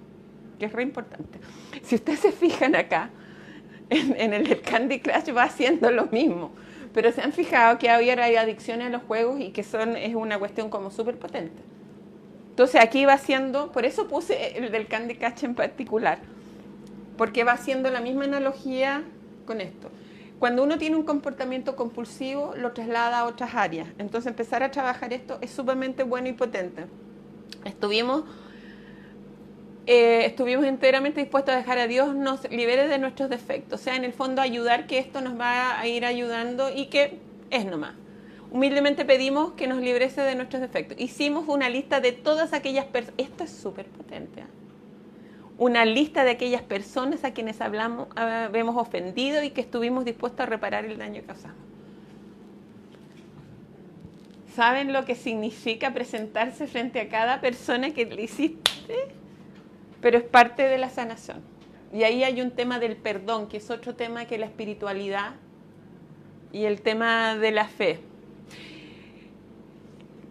que es re importante. Si ustedes se fijan acá, en el Candy Crush va haciendo lo mismo, pero se han fijado que ahora hay adicciones a los juegos y que es una cuestión como súper potente. Entonces aquí va haciendo, por eso puse el del Candy Crush en particular, porque va haciendo la misma analogía con esto. Cuando uno tiene un comportamiento compulsivo, lo traslada a otras áreas. Entonces empezar a trabajar esto es sumamente bueno y potente. Estuvimos enteramente dispuestos a dejar a Dios nos libere de nuestros defectos. O sea, en el fondo ayudar, que esto nos va a ir ayudando y que es nomás. Humildemente pedimos que nos librese de nuestros defectos. Hicimos una lista de todas aquellas personas. Esto es súper potente. Una lista de aquellas personas a quienes habíamos ofendido y que estuvimos dispuestos a reparar el daño causado. ¿Saben lo que significa presentarse frente a cada persona que le hiciste? Pero es parte de la sanación. Y ahí hay un tema del perdón, que es otro tema que la espiritualidad y el tema de la fe.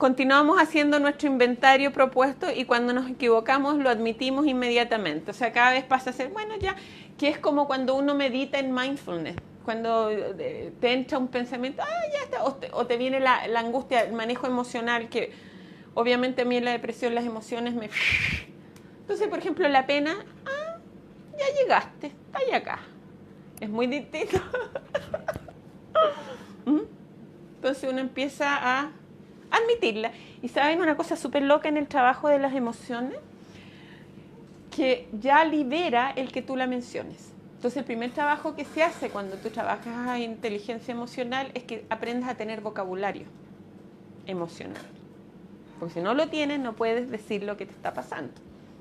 continuamos haciendo nuestro inventario propuesto y cuando nos equivocamos lo admitimos inmediatamente. O sea, cada vez pasa a ser, bueno, ya, que es como cuando uno medita en mindfulness. Cuando te entra un pensamiento, ya está, o te viene la angustia, el manejo emocional, que obviamente a mí en la depresión las emociones me... Entonces, por ejemplo, la pena, ya llegaste, está ahí acá. Es muy distinto. Entonces uno empieza a admitirla. Y saben una cosa súper loca en el trabajo de las emociones, que ya libera el que tú la menciones. Entonces el primer trabajo que se hace cuando tú trabajas en inteligencia emocional es que aprendas a tener vocabulario emocional. Porque si no lo tienes, no puedes decir lo que te está pasando.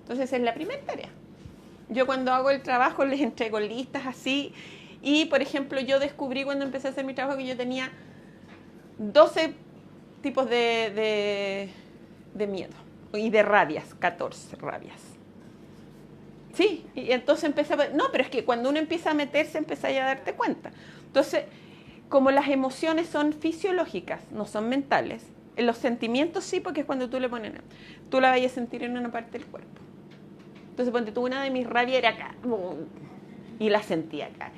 Entonces esa es la primera tarea. Yo cuando hago el trabajo les entrego listas así. Y por ejemplo yo descubrí cuando empecé a hacer mi trabajo que yo tenía 12 tipos de miedo. Y de rabias, 14 rabias. Sí, y entonces empecé a... No, pero es que cuando uno empieza a meterse, empieza ya a darte cuenta. Entonces, como las emociones son fisiológicas, no son mentales, en los sentimientos sí, porque es cuando tú le pones... Tú la vayas a sentir en una parte del cuerpo. Entonces, ponte tú, una de mis rabias era acá, y la sentía acá.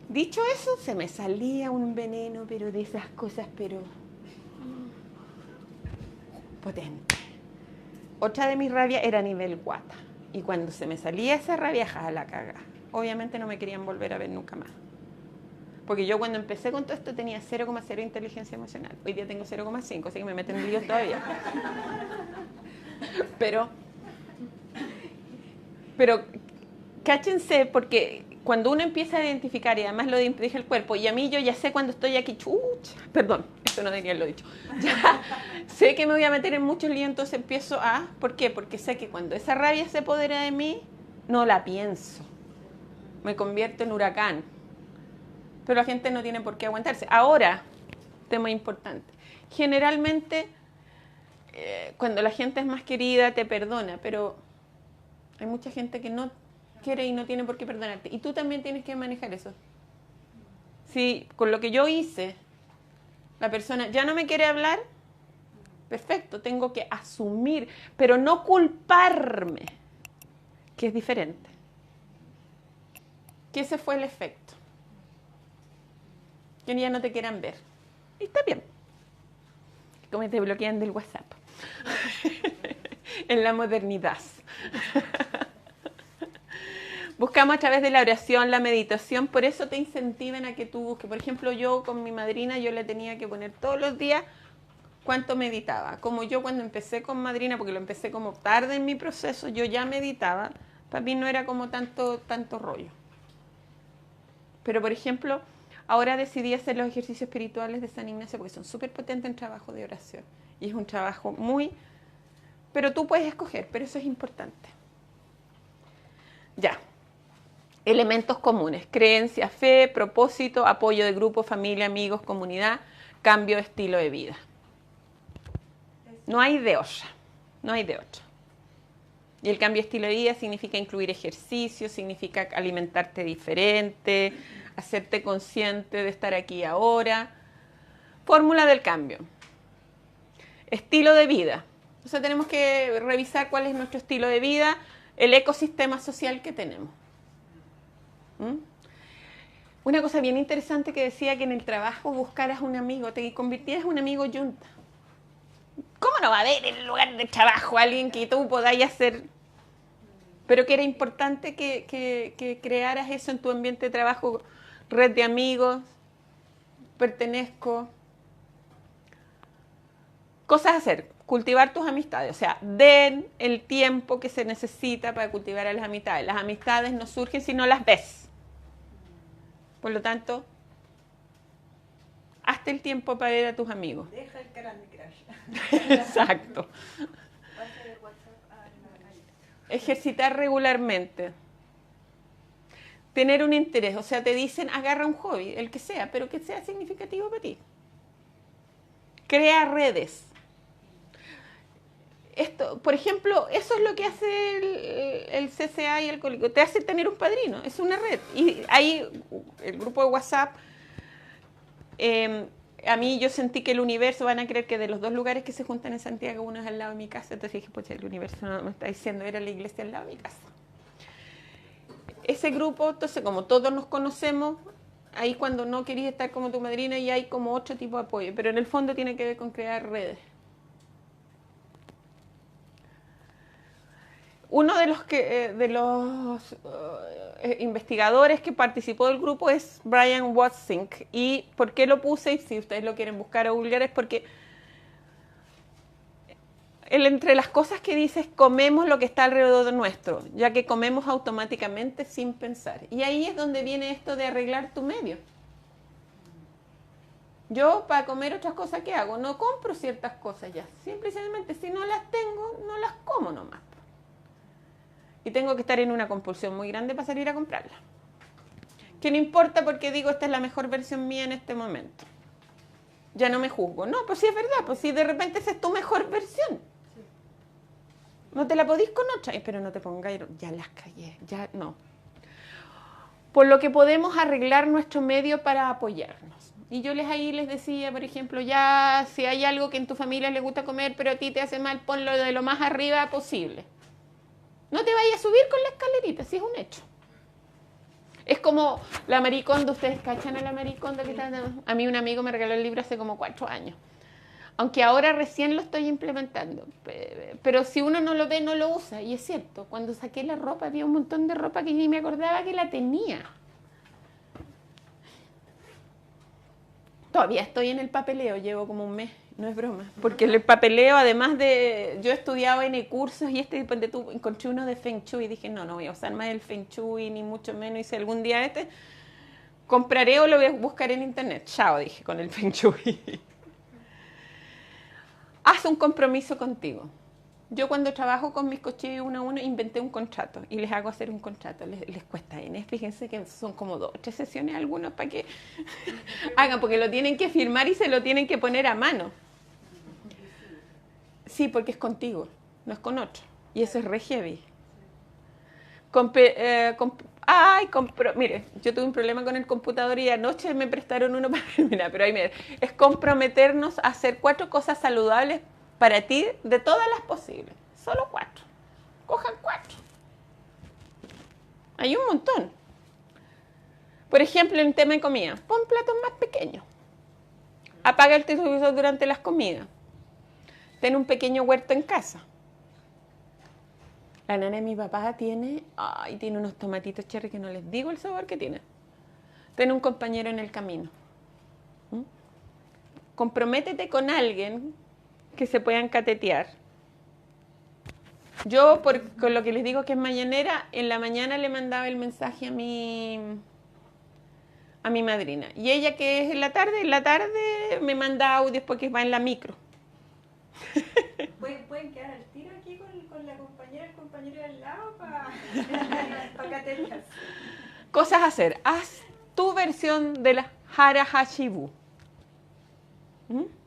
Dicho eso, se me salía un veneno, pero de esas cosas, pero... potente. Otra de mis rabias era a nivel guata. Y cuando se me salía esa rabia, jala la caga. Obviamente no me querían volver a ver nunca más. Porque yo cuando empecé con todo esto tenía 0,0 inteligencia emocional. Hoy día tengo 0,5, así que me meten en líos todavía. Pero cáchense, porque cuando uno empieza a identificar, y además lo dije el cuerpo, y a mí yo ya sé cuando estoy aquí, chucha, perdón, esto no debería haberlo dicho, ya sé que me voy a meter en muchos líos, entonces empiezo a... ¿Por qué? Porque sé que cuando esa rabia se apodera de mí, no la pienso, me convierto en huracán, pero la gente no tiene por qué aguantarse. Ahora, tema importante, generalmente cuando la gente es más querida te perdona, pero hay mucha gente que no quiere y no tiene por qué perdonarte. Y tú también tienes que manejar eso. Si con lo que yo hice, la persona ya no me quiere hablar, perfecto, tengo que asumir, pero no culparme, que es diferente. Que ese fue el efecto. Que ya no te quieran ver. Y está bien. Como te bloquean del WhatsApp. En la modernidad. Buscamos a través de la oración, la meditación, por eso te incentivan a que tú busques. Por ejemplo, yo con mi madrina, yo le tenía que poner todos los días cuánto meditaba. Como yo cuando empecé con madrina, porque lo empecé como tarde en mi proceso, yo ya meditaba, para mí no era como tanto rollo. Pero por ejemplo, ahora decidí hacer los ejercicios espirituales de San Ignacio porque son súper potentes en trabajo de oración. Y es un trabajo muy... Pero tú puedes escoger, pero eso es importante. Ya. Elementos comunes, creencia, fe, propósito, apoyo de grupo, familia, amigos, comunidad, cambio de estilo de vida. No hay de otra, no hay de otra. Y el cambio de estilo de vida significa incluir ejercicio, significa alimentarte diferente, hacerte consciente de estar aquí y ahora. Fórmula del cambio. Estilo de vida. O sea, tenemos que revisar cuál es nuestro estilo de vida, el ecosistema social que tenemos. Una cosa bien interesante que decía que en el trabajo buscaras un amigo, te convirtieras en un amigo yunta. ¿Cómo no va a haber en el lugar de trabajo alguien que tú podáis hacer? Pero que era importante que crearas eso en tu ambiente de trabajo, red de amigos, pertenezco. Cosas a hacer, cultivar tus amistades, o sea, den el tiempo que se necesita para cultivar a las amistades. Las amistades no surgen si no las ves. Por lo tanto, hazte el tiempo para ver a tus amigos. Deja el Candy Crush. Exacto. Ejercitar regularmente. Tener un interés, o sea, te dicen agarra un hobby, el que sea, pero que sea significativo para ti. Crea redes. Esto, por ejemplo, eso es lo que hace el CCA y el colegio. Te hace tener un padrino, es una red. Y ahí el grupo de WhatsApp a mí yo sentí que el universo, van a creer que de los dos lugares que se juntan en Santiago, uno es al lado de mi casa, entonces dije, pues el universo no me está diciendo, era la iglesia al lado de mi casa. Ese grupo, entonces como todos nos conocemos, ahí cuando no querías estar como tu madrina y hay como otro tipo de apoyo, pero en el fondo tiene que ver con crear redes. Uno de los investigadores que participó del grupo es Brian Watsink. ¿Y por qué lo puse? Y si ustedes lo quieren buscar o googlear, es porque él, entre las cosas que dice, es comemos lo que está alrededor de nuestro, ya que comemos automáticamente sin pensar. Y ahí es donde viene esto de arreglar tu medio. Yo, para comer otras cosas, ¿qué hago? No compro ciertas cosas ya. Simplemente, si no las tengo, no las como nomás. Y tengo que estar en una compulsión muy grande para salir a comprarla. Que no importa porque digo, esta es la mejor versión mía en este momento. Ya no me juzgo. No, pues sí es verdad, pues si de repente esa es tu mejor versión. No te la podís con otra, pero no te pongáis, ya las callé, ya no. Por lo que podemos arreglar nuestro medio para apoyarnos. Y yo ahí les decía, por ejemplo, ya si hay algo que en tu familia les gusta comer, pero a ti te hace mal, ponlo de lo más arriba posible. No te vayas a subir con la escalerita, si es un hecho. Es como la mariconda, ustedes cachan a la mariconda que está... A mí un amigo me regaló el libro hace como 4 años. Aunque ahora recién lo estoy implementando. Pero si uno no lo ve, no lo usa. Y es cierto, cuando saqué la ropa, había un montón de ropa que ni me acordaba que la tenía. Todavía estoy en el papeleo, llevo como un mes. No es broma, porque el papeleo, además de... Yo he estudiado N cursos y encontré uno de Feng Shui y dije, no voy a usar más el Feng Shui, ni mucho menos. Y si algún día compraré o lo voy a buscar en internet. Chao, dije, con el Feng Shui. Haz un compromiso contigo. Yo cuando trabajo con mis cochillos uno a uno, inventé un contrato y les hago hacer un contrato. Les cuesta N. Fíjense que son como 2 o 3 sesiones algunos para que hagan, porque lo tienen que firmar y se lo tienen que poner a mano. Sí, porque es contigo, no es con otro. Y eso es re heavy. Mire, yo tuve un problema con el computador y anoche me prestaron uno para terminar, pero ahí mire, es comprometernos a hacer 4 cosas saludables para ti de todas las posibles. Solo 4. Cojan 4. Hay un montón. Por ejemplo, en el tema de comida, pon platos más pequeños. Apaga el televisor durante las comidas. Ten un pequeño huerto en casa. La nana de mi papá tiene unos tomatitos cherry que no les digo el sabor que tiene. Ten un compañero en el camino. Comprométete con alguien que se puedan catetear. Yo, con lo que les digo que es mañanera, en la mañana le mandaba el mensaje a mi madrina. Y ella, que es en la tarde me manda audios porque va en la micro. ¿Pueden quedar al tiro aquí con la compañera, el compañero de al lado para catetearse? Cosas a hacer. Haz tu versión de la Hara Hashibu.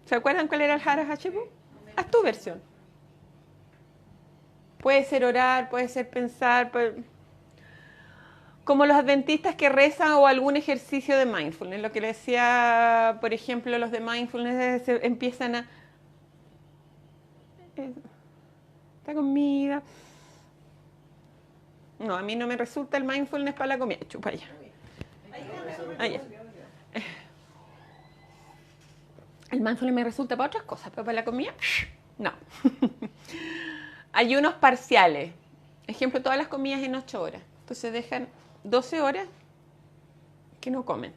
¿Se acuerdan cuál era el Hara Hashibu? Haz tu versión. Puede ser orar, puede ser pensar, como los adventistas que rezan o algún ejercicio de mindfulness. Lo que les decía, por ejemplo, los de mindfulness empiezan a... Esta comida. No, a mí no me resulta el mindfulness para la comida. Chupa allá. Allá. El mindfulness me resulta para otras cosas, pero para la comida, no. Ayunos parciales. Ejemplo, todas las comidas en 8 horas. Entonces dejan 12 horas que no comen.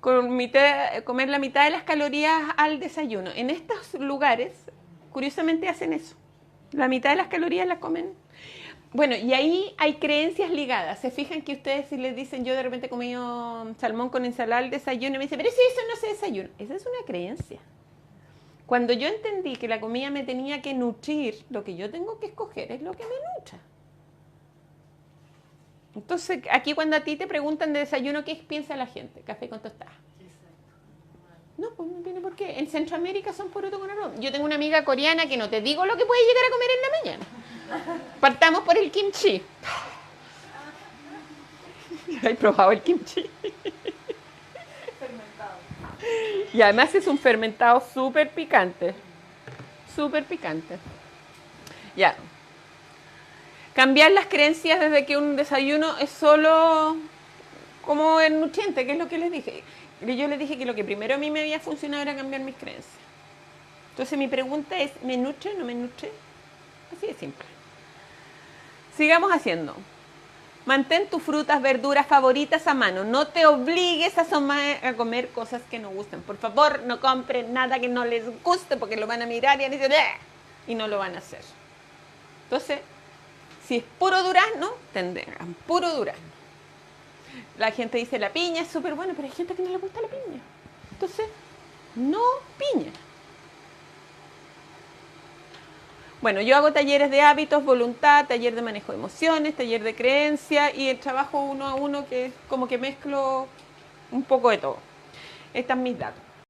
Comer la mitad de las calorías al desayuno. En estos lugares, curiosamente hacen eso. La mitad de las calorías las comen. Bueno, y ahí hay creencias ligadas. Se fijan que ustedes si les dicen, yo de repente comí salmón con ensalada al desayuno y me dicen, pero si eso no se desayuna. Esa es una creencia. Cuando yo entendí que la comida me tenía que nutrir, lo que yo tengo que escoger es lo que me nutra. Entonces, aquí cuando a ti te preguntan de desayuno, ¿qué piensa la gente? Café con tostada. No, pues no tiene por qué. En Centroamérica son porotos con arroz. Yo tengo una amiga coreana que no te digo lo que puede llegar a comer en la mañana. Partamos por el kimchi. ¿Has probado el kimchi? Fermentado. Y además es un fermentado súper picante. Súper picante. Ya. Cambiar las creencias desde que un desayuno es solo como el nutriente, que es lo que les dije. Yo les dije que lo que primero a mí me había funcionado era cambiar mis creencias. Entonces mi pregunta es, ¿me nutre o no me nutre? Así de simple. Sigamos haciendo. Mantén tus frutas, verduras favoritas a mano. No te obligues a comer cosas que no gusten. Por favor, no compren nada que no les guste porque lo van a mirar y van a decir, ¡eh! Y no lo van a hacer. Entonces, si es puro durazno, tendrán puro durazno. La gente dice, la piña es súper buena, pero hay gente que no le gusta la piña. Entonces, no piña. Bueno, yo hago talleres de hábitos, voluntad, taller de manejo de emociones, taller de creencias y el trabajo uno a uno que es como que mezclo un poco de todo. Están mis datos.